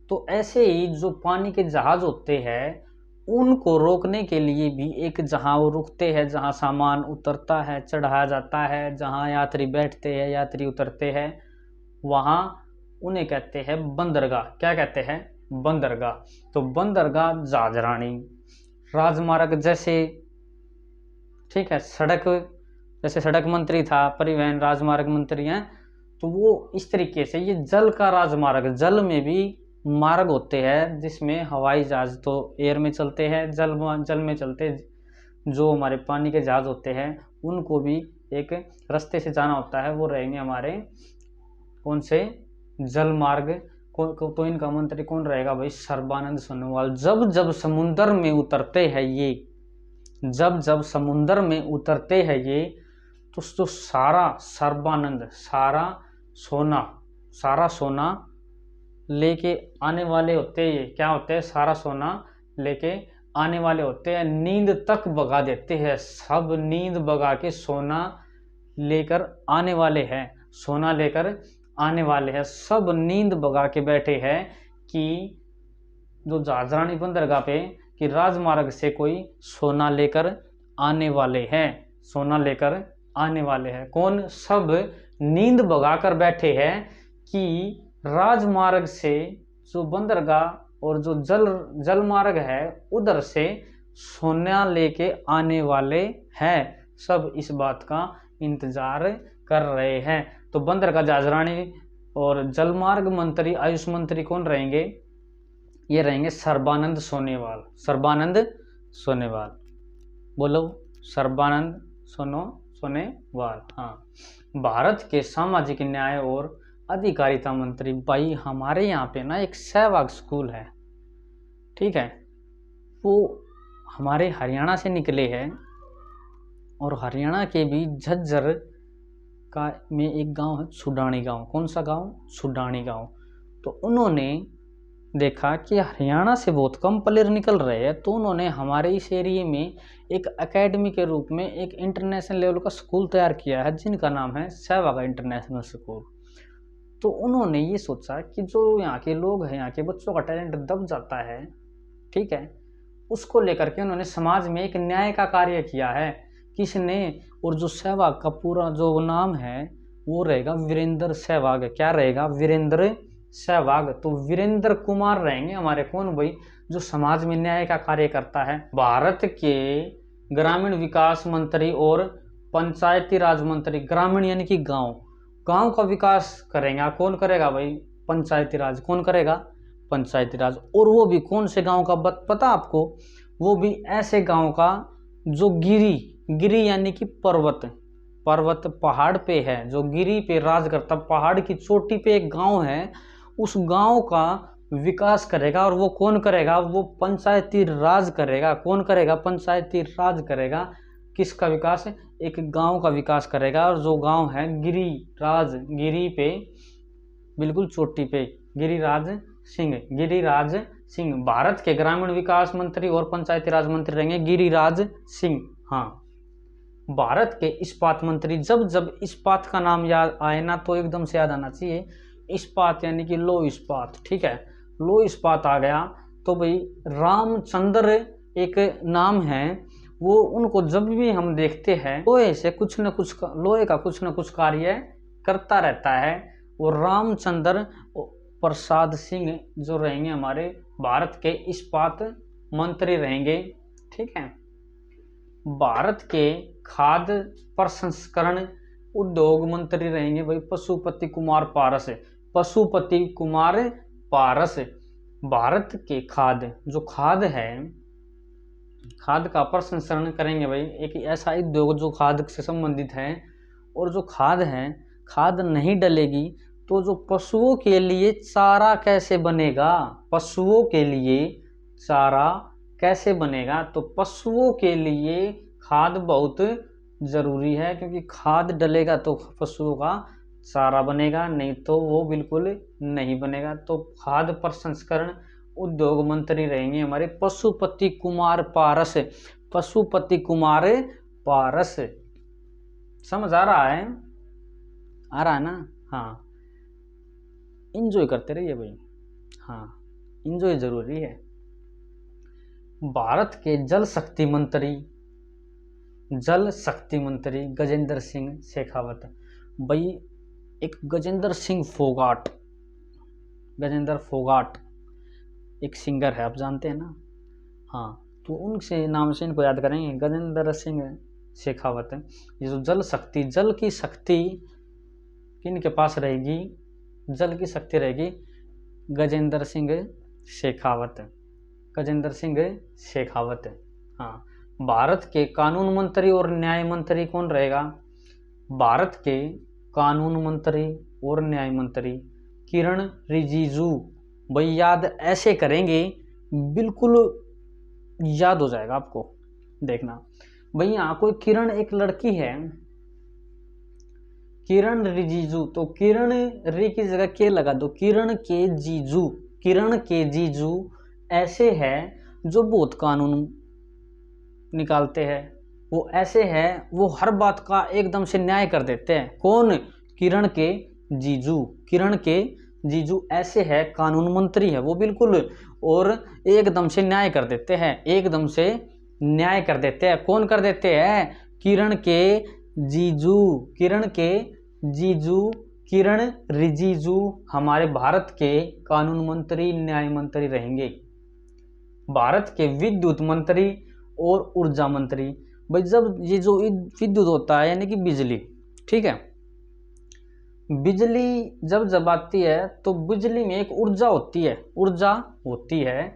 तो ऐसे ही जो पानी के जहाज होते हैं उनको रोकने के लिए भी एक, जहाँ वो रुकते हैं, जहाँ सामान उतरता है, चढ़ाया जाता है, जहाँ यात्री बैठते हैं, यात्री उतरते हैं, वहाँ उन्हें कहते हैं बंदरगाह। क्या कहते हैं? बंदरगाह। तो बंदरगाह, जहाजरानी, राजमार्ग जैसे, ठीक है, जैसे सड़क मंत्री था, परिवहन राजमार्ग मंत्री हैं, तो वो इस तरीके से ये जल का राजमार्ग, जल में भी मार्ग होते हैं जिसमें हवाई जहाज तो एयर में चलते हैं, जल में चलते, जो हमारे पानी के जहाज होते हैं उनको भी एक रास्ते से जाना होता है, वो रहेंगे हमारे कौन से, जल मार्ग। तो इनका मंत्री कौन रहेगा भाई, सर्बानंद सोनोवाल। जब जब समुद्र में उतरते हैं ये, जब जब समुद्र में उतरते हैं ये, तो सारा सर्बानंद, सारा सोना लेके आने वाले होते हैं। ये क्या होते हैं, सारा सोना लेके आने वाले होते हैं, नींद तक भगा देते हैं। सब नींद भगा के सोना लेकर आने वाले हैं, सोना लेकर आने वाले हैं। सब नींद भगा के बैठे हैं कि जो जहाजरानी बंदरगाह पे कि राजमार्ग से कोई सोना लेकर आने वाले हैं, सोना लेकर आने वाले हैं। कौन, सब नींद भगाकर बैठे हैं कि राजमार्ग से जो बंदरगाह और जो जल मार्ग है उधर से सोना लेके आने वाले हैं। सब इस बात का इंतजार कर रहे हैं। तो बंदरगाह जहाजरानी और जलमार्ग मंत्री, आयुष मंत्री कौन रहेंगे, ये रहेंगे सर्बानंद सोनोवाल। सर्बानंद सोनोवाल, बोलो, सर्बानंद सोनोवाल। हाँ। भारत के सामाजिक न्याय और अधिकारिता मंत्री, भाई हमारे यहाँ पे ना एक सहवाग स्कूल है, ठीक है, वो हमारे हरियाणा से निकले हैं। और हरियाणा के भी झज्जर का में एक गांव है सुडानी गांव। कौन सा गांव, सुडानी गांव। तो उन्होंने देखा कि हरियाणा से बहुत कम प्लेयर निकल रहे हैं, तो उन्होंने हमारे इस एरिए में एक एकेडमी के रूप में एक इंटरनेशनल लेवल का स्कूल तैयार किया है, जिनका नाम है सहवाग इंटरनेशनल स्कूल। तो उन्होंने ये सोचा कि जो यहाँ के लोग हैं, यहाँ के बच्चों का टैलेंट दब जाता है, ठीक है, उसको लेकर के उन्होंने समाज में एक न्याय का कार्य किया है। किसने, और जो सहवाग का पूरा जो नाम है वो रहेगा वीरेंद्र सहवाग। क्या रहेगा, वीरेंद्र सहवाग। तो वीरेंद्र कुमार रहेंगे हमारे, कौन भाई, जो समाज में न्याय का कार्य करता है। भारत के ग्रामीण विकास मंत्री और पंचायती राज मंत्री, ग्रामीण यानी कि गांव का विकास करेंगे। कौन करेगा भाई, पंचायती राज। कौन करेगा, पंचायती राज। और वो भी कौन से गांव का पता आपको, वो भी ऐसे गांव का जो गिरी यानी कि पर्वत पहाड़ पे है, जो गिरी पे राज करता, पहाड़ की चोटी पे एक गांव है, उस गांव का विकास करेगा। और वो कौन करेगा, वो पंचायती राज करेगा। कौन करेगा, पंचायती राज करेगा। किसका विकास, एक गांव का विकास करेगा। और जो गांव है गिरी पे बिल्कुल चोटी पे, गिरिराज सिंह। भारत के ग्रामीण विकास मंत्री और पंचायती राज मंत्री रहेंगे गिरिराज सिंह। हाँ। भारत के इस्पात मंत्री, जब जब इस्पात का नाम याद आए ना तो एकदम से याद आना चाहिए इस्पात यानी कि लो इस्पात, ठीक है, लो इस्पात आ गया। तो भाई रामचंद्र एक नाम है, वो उनको जब भी हम देखते हैं लोहे से लोहे का कुछ न कुछ कार्य करता रहता है। और रामचंद्र प्रसाद सिंह जो रहेंगे हमारे भारत के इस्पात मंत्री रहेंगे, ठीक है। भारत के खाद्य प्रसंस्करण उद्योग मंत्री रहेंगे भाई पशुपति कुमार पारस। भारत के खाद्य है, खाद्य का प्रसंस्करण करेंगे भाई, एक ऐसा उद्योग जो खाद्य से संबंधित है। और जो खाद नहीं डलेगी तो जो पशुओं के लिए चारा कैसे बनेगा, पशुओं के लिए चारा कैसे बनेगा। तो पशुओं के लिए खाद बहुत जरूरी है, क्योंकि खाद डलेगा तो पशुओं का चारा बनेगा, नहीं तो वो बिल्कुल नहीं बनेगा। तो खाद्य प्रसंस्करण उद्योग मंत्री रहेंगे हमारे पशुपति कुमार पारस। समझ आ रहा है, ना। हाँ, इंजॉय करते रहिए भाई, हाँ, इंजॉय जरूरी है। भारत के जल शक्ति मंत्री गजेंद्र सिंह शेखावत। भाई एक गजेंद्र फोगाट एक सिंगर है, आप जानते हैं ना। हाँ, तो उनसे नाम से इनको याद करेंगे, गजेंद्र सिंह शेखावत। ये जो जल की शक्ति किनके पास रहेगी, जल की शक्ति रहेगी गजेंद्र सिंह शेखावत। हाँ। भारत के कानून मंत्री और न्याय मंत्री कौन रहेगा, भारत के कानून मंत्री और न्याय मंत्री किरण रिजिजू। भाई याद ऐसे करेंगे बिल्कुल याद हो जाएगा आपको। देखना भाई यहाँ कोई किरण एक लड़की है, किरण रिजिजू, तो किरण री की जगह के लगा दो, किरण के जीजू। किरण के जीजू ऐसे है जो बहुत कानून निकालते हैं, वो ऐसे है वो हर बात का एकदम से न्याय कर देते हैं। कौन? किरण के जीजू। किरण के जीजू ऐसे है, कानून मंत्री है वो बिल्कुल, और एकदम से न्याय कर देते हैं, एकदम से न्याय कर देते हैं। कौन कर देते हैं? किरण के जीजू। किरण के जीजू किरण रिजिजू हमारे भारत के कानून मंत्री, न्याय मंत्री रहेंगे। भारत के विद्युत मंत्री और ऊर्जा मंत्री। भाई जब ये जो विद्युत होता है यानी कि बिजली, ठीक है, बिजली जब आती है तो बिजली में एक ऊर्जा होती है, ऊर्जा होती है,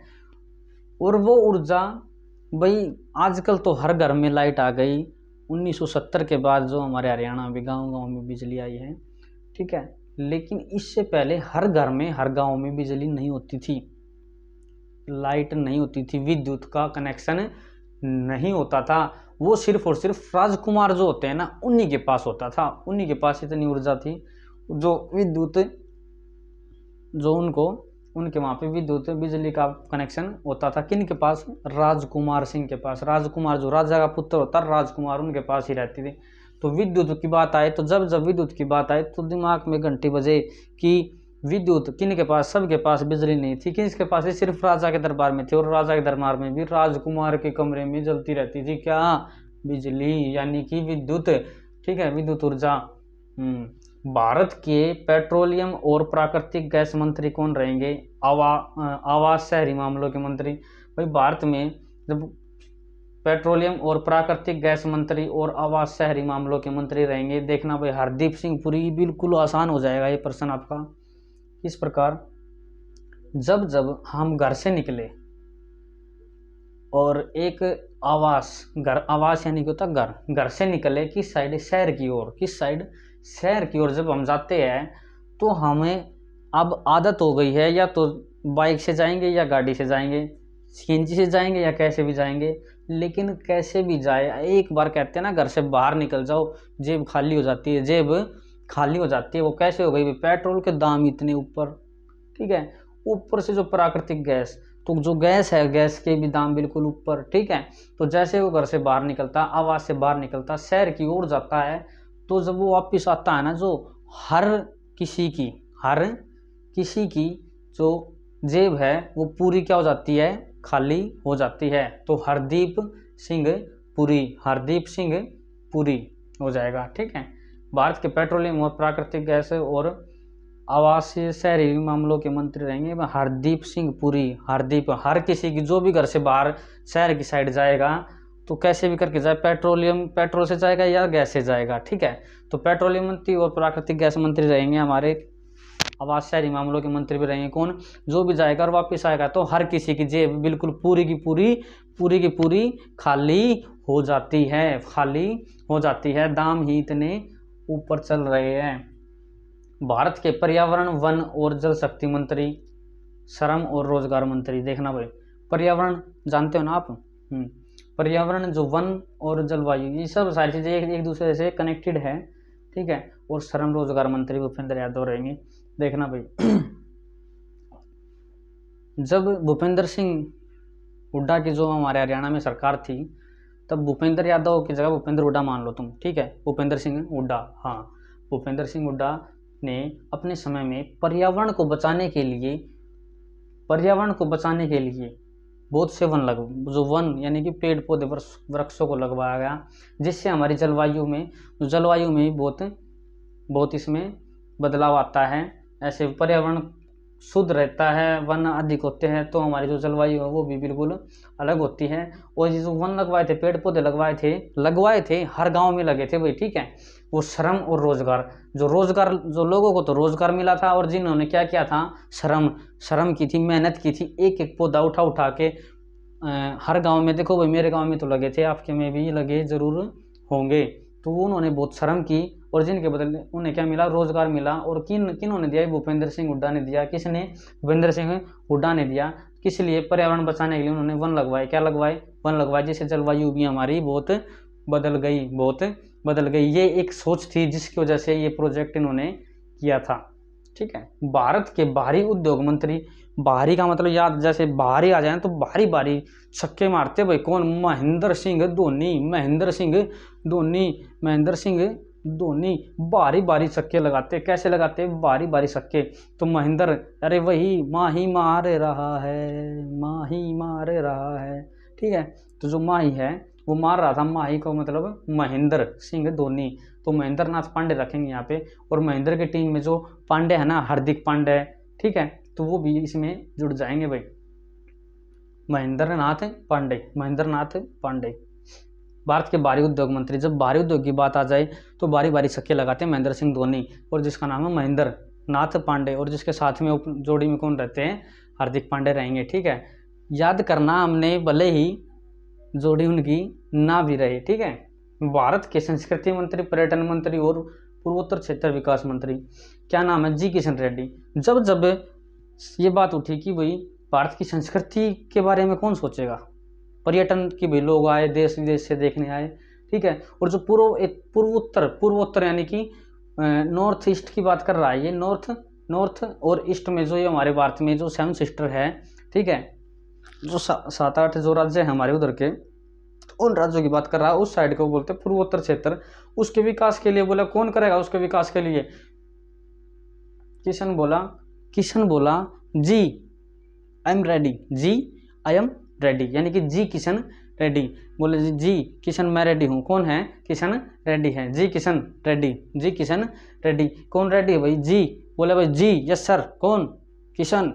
और वो ऊर्जा भाई आजकल तो हर घर में लाइट आ गई। 1970 के बाद जो हमारे हरियाणा में गांव-गांव में बिजली आई है, ठीक है, लेकिन इससे पहले हर घर में हर गांव में बिजली नहीं होती थी, लाइट नहीं होती थी, विद्युत का कनेक्शन नहीं होता था। वो सिर्फ और सिर्फ राजकुमार जो होते हैं ना उन्हीं के पास होता था, उन्हीं के पास इतनी ऊर्जा थी जो विद्युत, जो उनके वहाँ पे विद्युत बिजली का कनेक्शन होता था। किन के पास? राजकुमार सिंह के पास। राजकुमार जो राजा का पुत्र होता है राजकुमार, उनके पास ही रहती थी। तो विद्युत की बात आए तो जब विद्युत की बात आए तो दिमाग में घंटी बजे कि विद्युत किन के पास? सबके पास बिजली नहीं थी, किसके पास? सिर्फ राजा के दरबार में थी, और राजा के दरबार में भी राजकुमार के कमरे में जलती रहती थी क्या? बिजली, यानी कि विद्युत, ठीक है, विद्युत ऊर्जा। भारत के पेट्रोलियम और प्राकृतिक गैस मंत्री कौन रहेंगे? आवास शहरी मामलों के मंत्री। भाई भारत में जब पेट्रोलियम और प्राकृतिक गैस मंत्री और आवास शहरी मामलों के मंत्री रहेंगे, देखना भाई हरदीप सिंह पुरी। बिल्कुल आसान हो जाएगा ये प्रश्न आपका। इस प्रकार जब हम घर से निकले और एक आवास यानी कि होता घर, घर से निकले किस साइड? शहर की ओर। किस साइड? शहर की ओर जब हम जाते हैं तो हमें अब आदत हो गई है, या तो बाइक से जाएंगे या गाड़ी से जाएंगे, सीएनजी से जाएंगे या कैसे भी जाएंगे, लेकिन कैसे भी जाए एक बार कहते हैं ना घर से बाहर निकल जाओ जेब खाली हो जाती है, जेब खाली हो जाती है। वो कैसे हो गई? पेट्रोल के दाम इतने ऊपर, ठीक है, ऊपर से जो प्राकृतिक गैस, तो जो गैस है गैस के भी दाम बिल्कुल ऊपर, ठीक है। तो जैसे वो घर से बाहर निकलता, आवास से बाहर निकलता, शहर की ओर जाता है, तो जब वो वापिस आता है ना, जो हर किसी की जो जेब है वो पूरी क्या हो जाती है? खाली हो जाती है। तो हरदीप सिंह पुरी हो जाएगा, ठीक है। भारत के पेट्रोलियम और प्राकृतिक गैस और आवासीय शहरी मामलों के मंत्री रहेंगे हरदीप सिंह पुरी। हर किसी की जो भी घर से बाहर शहर की साइड जाएगा तो कैसे भी करके जाए, पेट्रोल से जाएगा या गैस से जाएगा, ठीक है। तो पेट्रोलियम मंत्री और प्राकृतिक गैस मंत्री रहेंगे हमारे। आवास शहरी मामलों के मंत्री भी रहेंगे कौन? जो भी जाएगा और वापस आएगा तो हर किसी की जेब बिल्कुल पूरी की पूरी खाली हो जाती है, दाम ही इतने ऊपर चल रहे हैं। भारत के पर्यावरण, वन और जल शक्ति मंत्री, श्रम और रोजगार मंत्री। देखना भाई पर्यावरण जानते हो ना आप, पर्यावरण जो वन और जलवायु, ये सब सारी चीजें एक दूसरे से कनेक्टेड है, ठीक है। और श्रम रोजगार मंत्री भूपेंद्र यादव रहेंगे। देखना भाई जब भूपेंद्र सिंह हुड्डा की जो हमारे हरियाणा में सरकार थी, तब भूपेंद्र यादव की जगह भूपेंद्र हुड्डा मान लो तुम, ठीक है, भूपेंद्र सिंह हुड्डा, हाँ, भूपेंद्र सिंह हुड्डा ने अपने समय में पर्यावरण को बचाने के लिए बहुत से वन यानी कि पेड़ पौधे वृक्षों को लगवाया गया, जिससे हमारी जलवायु में बहुत इसमें बदलाव आता है। ऐसे पर्यावरण शुद्ध रहता है, वन अधिक होते हैं तो हमारी जो जलवायु है वो भी बिल्कुल अलग होती है। और ये जो वन लगवाए थे, पेड़ पौधे लगवाए थे हर गांव में लगे थे भाई, ठीक है। वो श्रम और रोजगार, जो लोगों को तो रोजगार मिला था, और जिन्होंने क्या किया था, श्रम की थी, मेहनत की थी, एक एक पौधा उठा के हर गाँव में, देखो भाई मेरे गाँव में तो लगे थे, आपके में भी लगे जरूर होंगे, तो उन्होंने बहुत श्रम की और जिनके बदले उन्हें क्या मिला, रोजगार मिला। और किन्होंने दिया, भूपेंद्र सिंह हुड्डा ने दिया। किसने, भूपेंद्र सिंह हुड्डा ने दिया। किस लिए, पर्यावरण बचाने के लिए उन्होंने वन लगवाए। क्या लगवाए, वन लगवाए, जिससे जलवायु भी हमारी बहुत बदल गई, बहुत बदल गई। ये एक सोच थी जिसकी वजह से ये प्रोजेक्ट इन्होंने किया था। ठीक है। भारत के बाहरी उद्योग मंत्री, बाहरी का मतलब याद, जैसे बाहरी आ जाए तो बाहरी बाहरी छक्के मारते भाई कौन, महेंद्र सिंह धोनी, महेंद्र सिंह धोनी, महेंद्र सिंह धोनी बारी बारी छक्के लगाते। कैसे लगाते, बारी बारी छक्के। तो महेंद्र, अरे वही माही मार रहा है, माही मार रहा है। ठीक है। तो जो माही है वो मार रहा था, माही को मतलब महेंद्र सिंह धोनी। तो महेंद्र नाथ पांडे रखेंगे यहाँ पे। और महेंद्र की टीम में जो पांडे है ना, हार्दिक पांडे, ठीक है, तो वो भी इसमें जुड़ जाएंगे भाई। महेंद्र नाथ पांडे, महेंद्र नाथ पांडे भारत के बाहरी उद्योग मंत्री। जब बाहरी उद्योग की बात आ जाए तो बारी बारी छक्के लगाते हैं महेंद्र सिंह धोनी, और जिसका नाम है महेंद्र नाथ पांडे, और जिसके साथ में जोड़ी में कौन रहते हैं, हार्दिक पांडे रहेंगे। ठीक है। याद करना, हमने भले ही जोड़ी उनकी ना भी रहे। ठीक है। भारत के संस्कृति मंत्री, पर्यटन मंत्री और पूर्वोत्तर क्षेत्र विकास मंत्री, क्या नाम है, जी किशन रेड्डी। जब जब ये बात उठी कि भाई भारत की संस्कृति के बारे में कौन सोचेगा, पर्यटन की भी लोग आए, देश विदेश से देखने आए। ठीक है। और जो पूर्वोत्तर यानी कि नॉर्थ ईस्ट की बात कर रहा है, ये नॉर्थ और ईस्ट में जो ये हमारे भारत में जो 7 सिस्टर है, ठीक है, जो 7-8 जो राज्य है हमारे उधर के, उन राज्यों की बात कर रहा है, उस साइड को बोलते हैं पूर्वोत्तर क्षेत्र। उसके विकास के लिए बोला, कौन करेगा उसके विकास के लिए, किशन बोला जी आई एम रेडी, जी आई एम रेडी, यानी कि जी किशन रेड्डी बोले, जी किशन मैं रेडी हूँ। कौन है, किशन रेड्डी है, जी किशन रेड्डी, जी किशन रेड्डी। कौन रेड्डी है भाई, जी बोले भाई जी यस सर। कौन, किशन,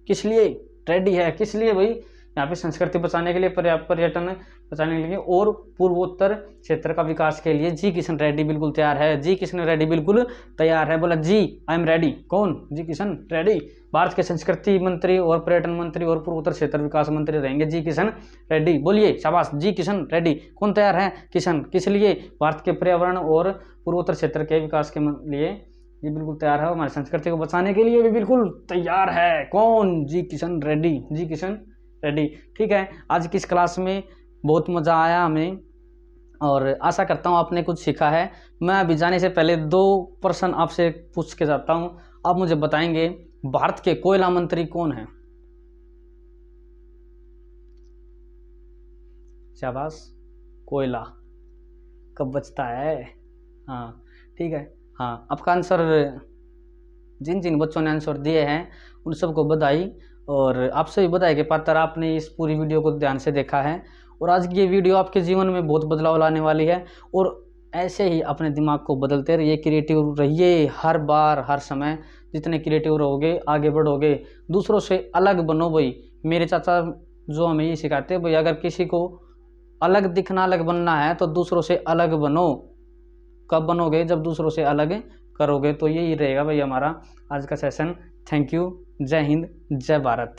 किस लिए रेड्डी है, किस लिए भाई, यहाँ पे संस्कृति बचाने के लिए, पर्यटन बचाने के लिए और पूर्वोत्तर क्षेत्र का विकास के लिए जी किशन रेड्डी बिल्कुल तैयार है, जी किशन रेड्डी बिल्कुल तैयार है। बोला जी आई एम रेडी। कौन, जी किशन रेड्डी। भारत के संस्कृति मंत्री और पर्यटन मंत्री और पूर्वोत्तर क्षेत्र विकास मंत्री रहेंगे जी किशन रेड्डी। बोलिए शाबाश, जी किशन रेड्डी। कौन तैयार है, किशन। किस लिए, भारत के पर्यावरण और पूर्वोत्तर क्षेत्र के विकास के लिए ये बिल्कुल तैयार है, हमारी संस्कृति को बचाने के लिए भी बिल्कुल तैयार है। कौन, जी किशन रेड्डी, जी किशन रेड्डी। ठीक है। आज की इस क्लास में बहुत मज़ा आया हमें, और आशा करता हूँ आपने कुछ सीखा है। मैं अभी जाने से पहले 2 प्रश्न आपसे पूछ के जाता हूँ। आप मुझे बताएंगे भारत के कोयला मंत्री कौन है। शाबाश, कोयला कब बचता है। हाँ ठीक है। हाँ, आपका आंसर, जिन जिन बच्चों ने आंसर दिए हैं उन सबको बधाई, और आपसे भी बधाई के पात्र, आपने इस पूरी वीडियो को ध्यान से देखा है। और आज की ये वीडियो आपके जीवन में बहुत बदलाव लाने वाली है, और ऐसे ही अपने दिमाग को बदलते रहिए, क्रिएटिव रहिए हर बार हर समय। जितने क्रिएटिव रहोगे आगे बढ़ोगे, दूसरों से अलग बनो भाई। मेरे चाचा जो हमें ये सिखाते हैं भाई, अगर किसी को अलग दिखना, अलग बनना है तो दूसरों से अलग बनो। कब बनोगे, जब दूसरों से अलग करोगे। तो यही रहेगा भाई हमारा आज का सेशन। थैंक यू, जय हिंद, जय भारत।